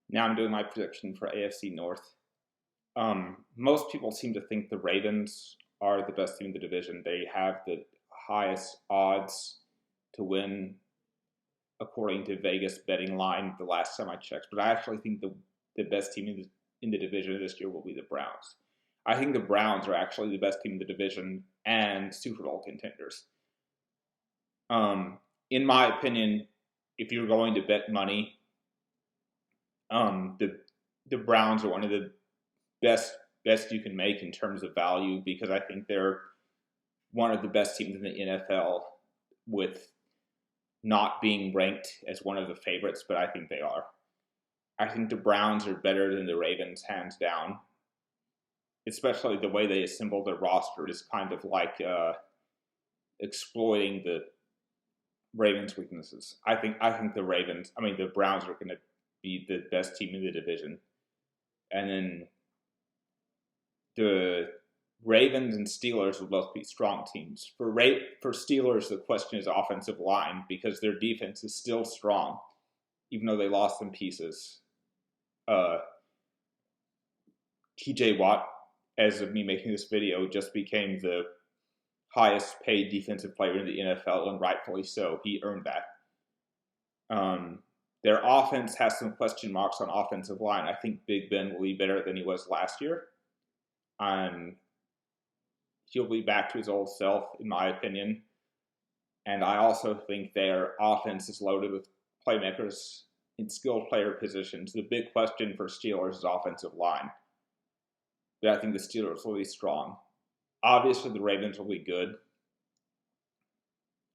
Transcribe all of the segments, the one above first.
Now I'm doing my prediction for AFC North. Most people seem to think the Ravens are the best team in the division. They have the highest odds to win according to Vegas betting line the last time I checked. But I actually think the best team in the division this year will be the Browns. I think the Browns are actually the best team in the division and Super Bowl contenders. In my opinion, if you're going to bet money, the Browns are one of the best you can make in terms of value, because I think they're one of the best teams in the NFL with not being ranked as one of the favorites, but I think they are. I think the Browns are better than the Ravens, hands down. Especially the way they assemble their roster is kind of like exploiting the Ravens' weaknesses. I think the Browns are going to be the best team in the division. And then the Ravens and Steelers will both be strong teams. For Steelers, the question is offensive line, because their defense is still strong, even though they lost some pieces. TJ Watt, as of me making this video, just became the highest paid defensive player in the NFL, and rightfully so. He earned that. Their offense has some question marks on offensive line. I think Big Ben will be better than he was last year. He'll be back to his old self, in my opinion. And I also think their offense is loaded with playmakers in skilled player positions. The big question for Steelers is offensive line. But I think the Steelers will be strong. Obviously, the Ravens will be good.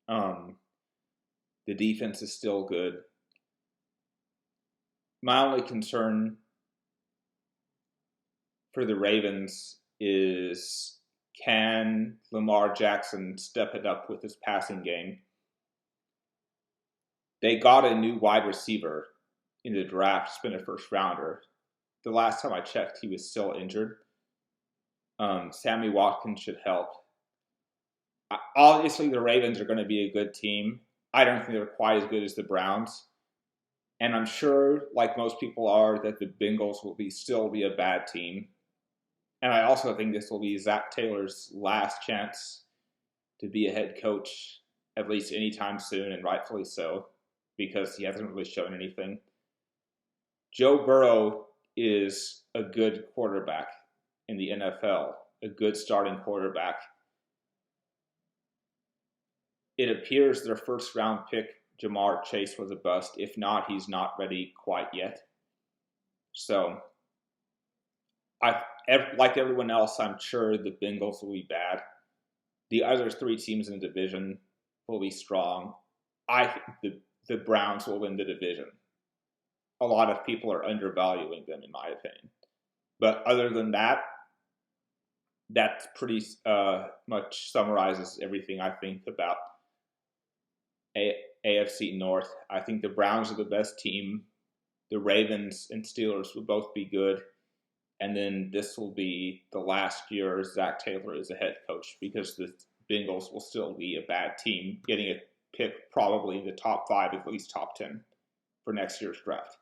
The defense is still good. My only concern for the Ravens is, can Lamar Jackson step it up with his passing game? They got a new wide receiver in the draft, it's been a first rounder. The last time I checked, he was still injured. Sammy Watkins should help. Obviously, the Ravens are going to be a good team. I don't think they're quite as good as the Browns. And I'm sure, like most people are, that the Bengals will still be a bad team. And I also think this will be Zac Taylor's last chance to be a head coach, at least anytime soon, and rightfully so, because he hasn't really shown anything. Joe Burrow is a good quarterback in the NFL, a good starting quarterback. It appears their first round pick, Jamar Chase, was a bust. If not, he's not ready quite yet. So, like everyone else, I'm sure the Bengals will be bad. The other three teams in the division will be strong. I think the Browns will win the division. A lot of people are undervaluing them, in my opinion. But other than that, that pretty much summarizes everything I think about AFC North. I think the Browns are the best team. The Ravens and Steelers will both be good. And then this will be the last year Zac Taylor is a head coach, because the Bengals will still be a bad team, getting a pick probably in the top 5, at least top 10 for next year's draft.